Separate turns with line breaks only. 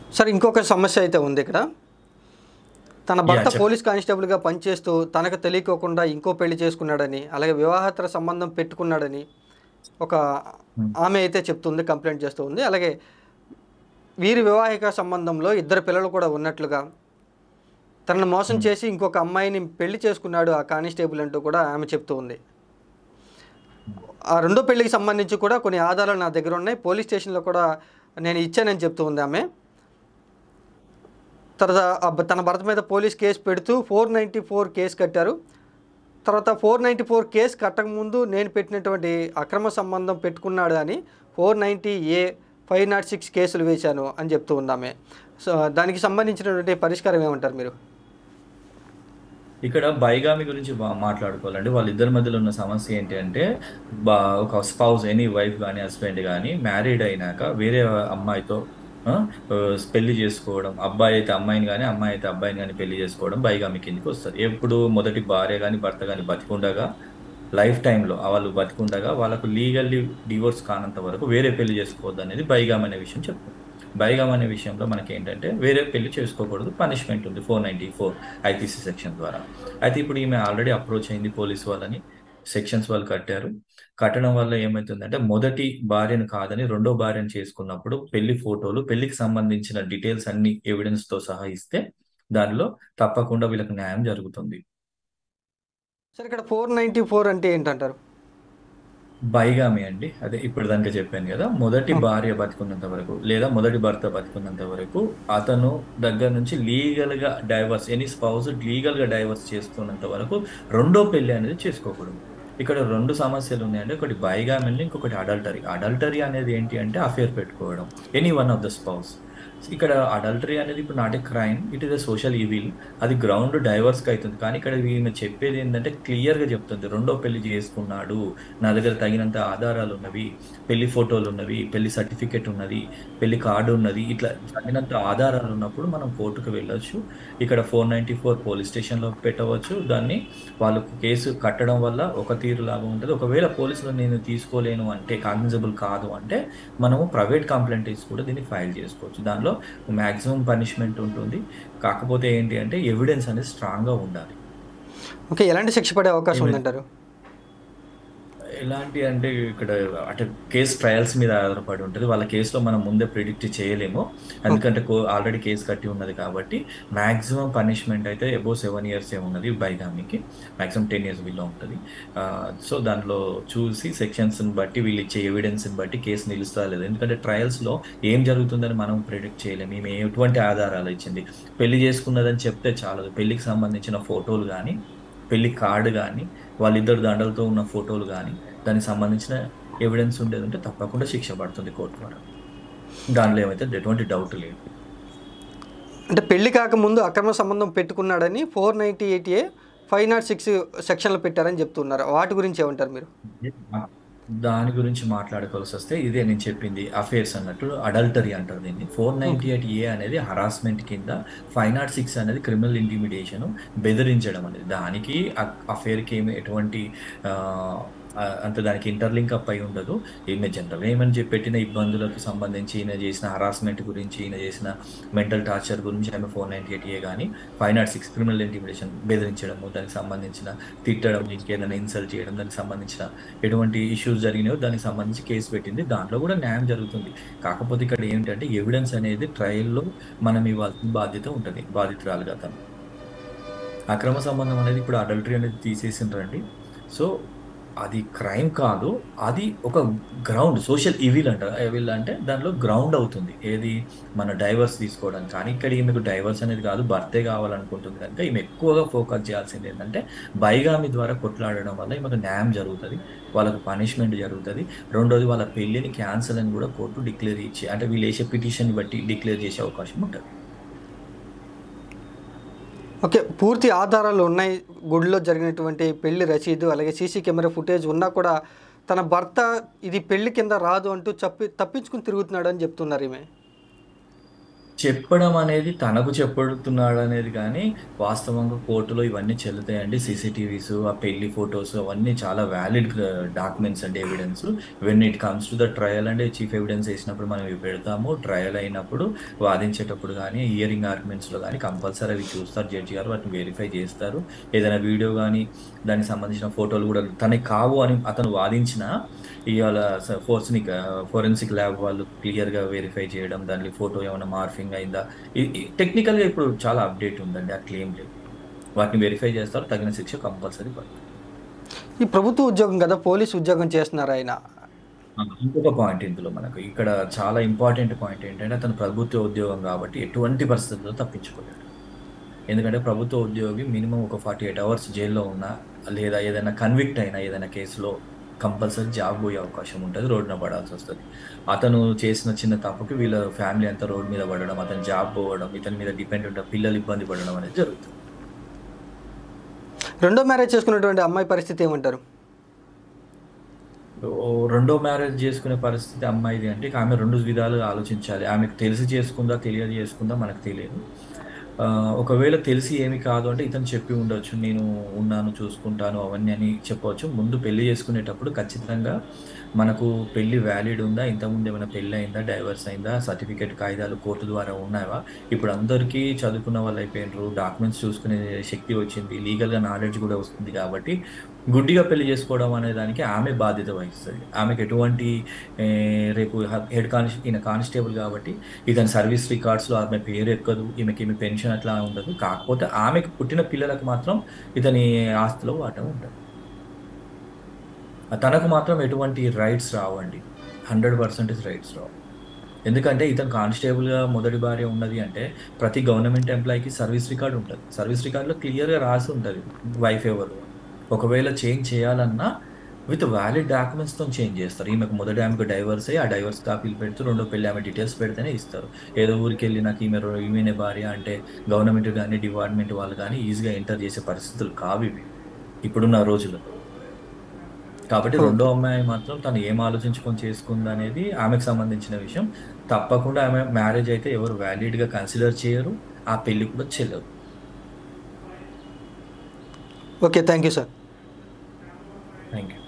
Sir ఇంకొక సమస్య అయితే ఉంది ఇక్కడ. తన భర్త
చెప్పండి.
పోలీస్ కానిస్టేబుల్‌గా పనిచేస్తూ తనకు తెలియకోకుండా ఇంకో పెళ్లి చేసుకున్నాడని, అలాగే వివాహేతర సంబంధం పెట్టుకున్నాడని ఒక
హ్మ్.
ఆమె అయితే చెప్తుంది. కంప్లెయింట్ చేస్తూ ఉంది. అలాగే వీరి వివాహిక సంబంధంలో ఇద్దరు పిల్లలు కూడా ఉన్నట్లుగా, తనను మోసం
హ్మ్.
చేసి ఇంకొక అమ్మాయిని పెళ్లి చేసుకున్నాడు ఆ కానిస్టేబుల్ అంటూ కూడా ఆమె చెప్తూ ఉంది.
హ్మ్.
ఆ రెండో పెళ్లికి సంబంధించి కూడా కొన్ని ఆధారాలు నా దగ్గర ఉన్నాయి. పోలీస్ స్టేషన్‌లో కూడా నేను ఇచ్చానని చెప్తూ ఉంది ఆమె. తర్వాత తన భర్త మీద పోలీస్ కేసు పెడుతూ 494 కేసు కట్టారు. తర్వాత 494 కేసు కట్టకముందు నేను పెట్టినటువంటి అక్రమ సంబంధం పెట్టుకున్నాడు అని 490 506 కేసులు వేశాను అని చెప్తూ ఉందామె. సో దానికి సంబంధించినటువంటి పరిష్కారం ఏమంటారు మీరు?
ఇక్కడ బైగామి గురించి మాట్లాడుకోవాలండి. వాళ్ళిద్దరి మధ్యలో ఉన్న సమస్య ఏంటి అంటే, ఒక స్పౌస్ ఎనీ వైఫ్ గాని, హస్బెండ్ గాని మ్యారీడ్ అయినాక వేరే అమ్మాయితో పెళ్లి చేసుకోవడం. అబ్బాయి అయితే అమ్మాయిని గాని, అమ్మాయి అయితే అబ్బాయిని గాని పెళ్లి చేసుకోవడం బైగామి కిందకి వస్తది. ఎప్పుడు మొదటి భార్య గాని, భర్త గాని బతికుండగా లైఫ్ టైమ్‌లో వాళ్ళు బతికుండగా వాళ్ళకు లీగల్లీ డివోర్స్ కానంత వరకు వేరే పెళ్లి చేసుకోవద్దనేది బైగామ్ అనే విషయం చెప్తుంది. బైగామ్ అనే విషయంలో మనకేంటంటే వేరే పెళ్లి చేసుకోకూడదు. పనిష్మెంట్ ఉంది 494 ఐపీసీ సెక్షన్ ద్వారా. అయితే ఇప్పుడు ఈమె ఆల్రెడీ అప్రోచ్ అయింది పోలీస్ వాళ్ళని. సెక్షన్స్ వాళ్ళు కట్టారు. కట్టడం వల్ల ఏమైతుందంటే మొదటి భార్యను కాదని రెండో భార్యను చేసుకున్నప్పుడు పెళ్లి ఫోటోలు, పెళ్లికి సంబంధించిన డీటెయిల్స్ అన్ని ఎవిడెన్స్‌తో సహా ఇస్తే దానిలో తప్పకుండా వీళ్ళకి న్యాయం జరుగుతుంది.
సరే ఇక్కడ 494 అంటే ఏంటంటారు?
బైగామి అండి. అదే ఇప్పటిదాకా చెప్పాను గదా! మొదటి
ఓకే.
భార్య బతికున్నంత వరకు, లేదా మొదటి భర్త బతికున్నంత వరకు, అతను దగ్గర నుంచి లీగల్‌గా డైవర్స్ ఎనీ స్పౌస్ లీగల్‌గా డైవర్స్ చేసుకున్నంత వరకు రెండో పెళ్లి అనేది చేసుకోకూడదు. ఇక్కడ 2 సమస్యలున్నాయండి. ఒకటి బైగామి అండి. ఇంకొకటి అడల్టరీ. అడల్టరీ అనేది ఏంటి అంటే అఫైర్ పెట్టుకోవడం. Any one of the spouse. ఇక్కడ అడల్టరీ అనేది ఇప్పుడు not a crime. It is a social evil. అది గ్రౌండ్ డైవర్స్‌కి అయితుంది. కానీ ఇక్కడ ఈమె చెప్పేది ఏందంటే క్లియర్‌గా చెప్తుంది. రెండో పెళ్లి చేసుకున్నాడు. నా దగ్గర తగినంత ఆధారాలున్నవి. పెళ్లి ఫోటోలున్నవి. పెళ్లి సర్టిఫికేట్ ఉన్నది. పెళ్లి కార్డ్ ఉన్నది. ఇట్లా తగినంత ఆధారాలున్నప్పుడు మనం కోర్టుకు వెళ్ళొచ్చు. ఇక్కడ 494 పోలీస్ స్టేషన్‌లో పెట్టవచ్చు. దాన్ని వాళ్ళు కేసు కట్టడం వల్ల ఒక తీరు లాభం ఉంటది. ఒకవేళ పోలీసులు నేను తీసుకోలేను అంటే కాగ్నిజబుల్ కాదు అంటే మనము ప్రైవేట్ కంప్లెయింట్ కూడా దీన్ని ఫైల్ చేసుకోవచ్చు. దానిలో మాక్సిమం పనిష్మెంట్ ఉంటుంది. కాకపోతే ఏంటి అంటే ఎవిడెన్స్ అనేది స్ట్రాంగ్‌గా ఉండాలి.
ఓకే. ఎలాంటి శిక్ష పడే అవకాశం
ఈమె
ఉందంటారు?
ఎలాంటి అంటే ఇక్కడ అంటే కేస్ ట్రయల్స్ మీద ఆధారపడి ఉంటది. వాళ్ళ కేస్‌లో మనం ముందే ప్రిడిక్ట్ చేయలేము.
ఓకే.
ఎందుకంటే ఆల్రెడీ కేస్ కట్టి ఉన్నది కాబట్టి మాక్సిమం పనిష్మెంట్ అయితే అబోవ్ 7 ఇయర్సే ఉన్నది బైగామీకి. మాక్సిమం 10 ఇయర్స్ బిలో ఉంటది. సో దాంట్లో చూసి సెక్షన్స్‌ని బట్టి వీళ్ళు ఇచ్చే ఎవిడెన్స్‌ని బట్టి కేసు నిలుస్తదా లేదా. ఎందుకంటే ట్రయల్స్‌లో ఏం జరుగుతుందని మనం ప్రిడిక్ట్ చేయలేము. ఈమె ఎటువంటి ఆధారాలు ఇచ్చింది. పెళ్లి చేసుకున్నదని చెప్తే చాలదు. పెళ్లికి సంబంధించిన ఫోటోలు గాని, పెళ్లి కార్డ్ గాని, వాళ్ళిద్దరు దండలతో ఉన్న ఫోటోలు గాని, దానికి సంబంధించిన ఎవిడెన్స్ ఉండేదుంటే తప్పకుండా శిక్ష పడుతుంది కోర్టు ద్వారా. దానిలో ఏమైతే ఎటువంటి డౌట్ లేదు.
అంటే పెళ్లి కాకముందు అక్రమ సంబంధం పెట్టుకున్నాడని 498 506 సెక్షన్‌లు పెట్టారని చెప్తున్నారు. వాటి గురించి ఏమంటారు మీరు?
ఆ! దాని గురించి మాట్లాడుకోవాల్సొస్తే ఇదే నేను చెప్పింది అఫైర్స్ అన్నట్టు అడల్టరీ అంటారు దీన్ని.
ఓకే.
498 అనేది హరాస్మెంట్ కింద, 506 అనేది క్రిమినల్ ఇంటిమిడేషన్ బెదిరించడం అనేది. దానికి అఫైర్‌కి ఏమి ఎటువంటి ఆహ్, అంటే దానికి ఇంటర్‌లింక్ అప్ అయి ఉండదు. ఈమె జనరల్‌గా ఏమని పెట్టిన ఇబ్బందులకు సంబంధించి ఈయన చేసిన హరాస్మెంట్ గురించి, ఈయన చేసిన మెంటల్ టార్చర్ గురించి ఆమె 498 గాని, 506 క్రిమినల్ ఇంటిమిడేషన్ బెదిరించడము, దానికి సంబంధించిన తిట్టడం, ఇంకేదైనా ఇన్సల్ట్ చేయడం, దానికి సంబంధించిన ఎటువంటి ఇష్యూస్ జరిగినాయో దానికి సంబంధించి కేసు పెట్టింది. దాంట్లో కూడా న్యాయం జరుగుతుంది. కాకపోతే ఇక్కడ ఏంటంటే ఎవిడెన్స్ అనేది ట్రయల్‌లో మనం ఇవ్వాల్సిన బాధ్యత ఉంటది. బాధితురాలుగా తను. అక్రమ సంబంధం అనేది ఇప్పుడు అడల్టరీ అనేది తీసేసిండ్రండి. సో, అది క్రైమ్ కాదు. అది ఒక గ్రౌండ్ సోషల్ ఈవిల్ అంటారు. ఈవిల్ అంటే దానిలో గ్రౌండ్ అవుతుంది. ఏది మన డైవర్స్ తీసుకోవడానికి. కానీ ఇక్కడ ఈమెకు డైవర్స్ అనేది కాదు. భర్తే కావాలనుకుంటుంది కనుక ఈమె ఎక్కువగా ఫోకస్ చేయాల్సింది ఏంటంటే బైగామి ద్వారా కొట్లాడడం వల్ల ఈమెకు న్యాయం జరుగుతది. వాళ్ళకు పనిష్మెంట్ జరుగుతది. రెండోది వాళ్ళ పెళ్లిని క్యాన్సెల్ అని కూడా కోర్టు డిక్లేర్ ఇచ్చి అంటే వీళ్ళేసే పిటిషన్‌ని బట్టి డిక్లేర్ చేసే అవకాశం ఉంటది.
ఓకే. పూర్తి ఆధారాలు ఉన్నాయి. గుడిలో జరిగినటువంటి పెళ్లి రసీదు, అలాగే సీసీ కెమెరా ఫుటేజ్ ఉన్నా కూడా తన భర్త ఇది పెళ్లి కింద రాదు అంటూ తప్పించుకొని తిరుగుతున్నాడని చెప్తున్నారు ఈమె.
చెప్పడం అనేది తనకు చెప్పుతున్నాడు అనేది కానీ వాస్తవంగా కోర్టులో ఇవన్నీ చెల్లుతాయండి. సీసీటీవీస్, ఆ పెళ్లి ఫొటోస్ అవన్నీ చాలా వ్యాలిడ్ డాక్యుమెంట్స్ అండి, evidence. When it comes to the trial అండి, చీఫ్ ఎవిడెన్స్ వేసినప్పుడు మనం ఇవి పెడతాము. ట్రయల్ అయినప్పుడు వాదించేటప్పుడు కానీ హియరింగ్ ఆర్గ్యుమెంట్స్లో కానీ కంపల్సరీ అవి చూస్తారు జడ్జి గారు, వాటిని వెరిఫై చేస్తారు. ఏదైనా వీడియో కానీ దానికి సంబంధించిన ఫోటోలు కూడా తనకి కావు అని అతను వాదించినా ఇవాళ ఫోరెన్సిక్ ల్యాబ్ వాళ్ళు క్లియర్గా వెరిఫై చేయడం, దాని ఫోటో ఏమైనా మార్ఫింగ్ అయిందా, టెక్నికల్గా ఇప్పుడు చాలా అప్డేట్ ఉందండి. ఆ క్లెయిమ్ లేదు, వాటిని వెరిఫై చేస్తారు, తగిన శిక్ష కంపల్సరీ పడుతుంది.
ఈ ప్రభుత్వ ఉద్యోగం కదా, పోలీస్ ఉద్యోగం చేస్తున్నారు ఆయన.
ఇంకొక పాయింట్ ఇందులో మనకు ఇక్కడ చాలా ఇంపార్టెంట్ పాయింట్ ఏంటంటే అతను ప్రభుత్వ ఉద్యోగం కాబట్టి ఎటువంటి పరిస్థితుల్లో తప్పించుకోలేడు. ఎందుకంటే ప్రభుత్వ ఉద్యోగి మినిమం ఒక 48 అవర్స్ జైల్లో ఉన్నా లేదా ఏదైనా కన్విక్ట్ అయినా ఏదైనా కేసులో కంపల్సరీ జాబ్ పోయే అవకాశం ఉంటుంది, రోడ్డున పడాల్సి వస్తుంది. అతను చేసిన చిన్న తప్పుకి వీళ్ళ ఫ్యామిలీ అంతా రోడ్డు మీద పడడం, అతను జాబ్ పోవడం, ఇతని మీద డిపెండ్ ఉంటే పిల్లలు ఇబ్బంది పడడం అనేది జరుగుతుంది.
రెండో మ్యారేజ్ చేసుకున్నటువంటి అమ్మాయి పరిస్థితి ఏమంటారు?
రెండో మ్యారేజ్ చేసుకునే పరిస్థితి అమ్మాయిది అంటే ఇక ఆమె 2 విధాలుగా ఆలోచించాలి. ఆమెకు తెలిసి చేసుకుందా తెలియదు చేసుకుందా మనకు తెలియదు. ఒకవేళ తెలిసి ఏమి కాదు అంటే ఇతను చెప్పి ఉండొచ్చు, నేను ఉన్నాను చూసుకుంటాను అవన్నీ అని చెప్పవచ్చు. ముందు పెళ్లి చేసుకునేటప్పుడు ఖచ్చితంగా మనకు పెళ్లి వ్యాలిడ్ ఉందా, ఇంతకుముందు ఏమైనా పెళ్ళి అయిందా, డైవర్స్ అయిందా, సర్టిఫికేట్ కాగితాలు కోర్టు ద్వారా ఉన్నాయా. ఇప్పుడు అందరికీ చదువుకున్న వాళ్ళు అయిపోయినారు, డాక్యుమెంట్స్ చూసుకునే శక్తి వచ్చింది, లీగల్గా నాలెడ్జ్ కూడా వస్తుంది. కాబట్టి గుడ్డిగా పెళ్లి చేసుకోవడం అనే దానికి ఆమె బాధ్యత వహిస్తుంది. ఆమెకు ఎటువంటి రేపు ఈయన కానిస్టేబుల్ కాబట్టి ఇతని సర్వీస్ రికార్డ్స్లో ఆమె పేరు ఎక్కదు, ఈమె పెన్షన్ అట్లా ఉండదు. కాకపోతే ఆమెకు పుట్టిన పిల్లలకు మాత్రం ఇతని ఆస్తిలో వాటం ఉంటుంది. తనకు మాత్రం ఎటువంటి రైట్స్ రావండి, 100% రైట్స్ రావు. ఎందుకంటే ఇతను కానిస్టేబుల్గా మొదటి భార్య ఉన్నది అంటే ప్రతి గవర్నమెంట్ ఎంప్లాయీకి సర్వీస్ రికార్డు ఉంటుంది. సర్వీస్ రికార్డులో క్లియర్గా రాసి ఉంటుంది వైఫ్ ఎవరు. ఒకవేళ చేంజ్ చేయాలన్నా విత్ వ్యాలిడ్ డాక్యుమెంట్స్తో చేంజ్ చేస్తారు. ఈమెకు మొదటి ఆమెకు డైవర్స్ అయ్యి ఆ డైవర్స్ కాపీలు పెడుతూ రెండో పెళ్ళి ఆమె డీటెయిల్స్ పెడితేనే ఇస్తారు. ఏదో ఊరికి వెళ్ళి నాకు ఈమెనే భార్య అంటే గవర్నమెంట్ కానీ డిపార్ట్మెంట్ వాళ్ళు కానీ ఈజీగా ఎంటర్ చేసే పరిస్థితులు కావు ఇవి ఇప్పుడున్న రోజుల్లో. కాబట్టి రెండో అమ్మాయి మాత్రం తను ఏం ఆలోచించుకొని చేసుకుంది అనేది ఆమెకు సంబంధించిన విషయం. తప్పకుండా ఆమె మ్యారేజ్ అయితే ఎవరు వ్యాలిడ్గా కన్సిడర్ చేయరు, ఆ పెళ్లి కూడా చెల్లదు.
Okay, thank you sir.
Thank you.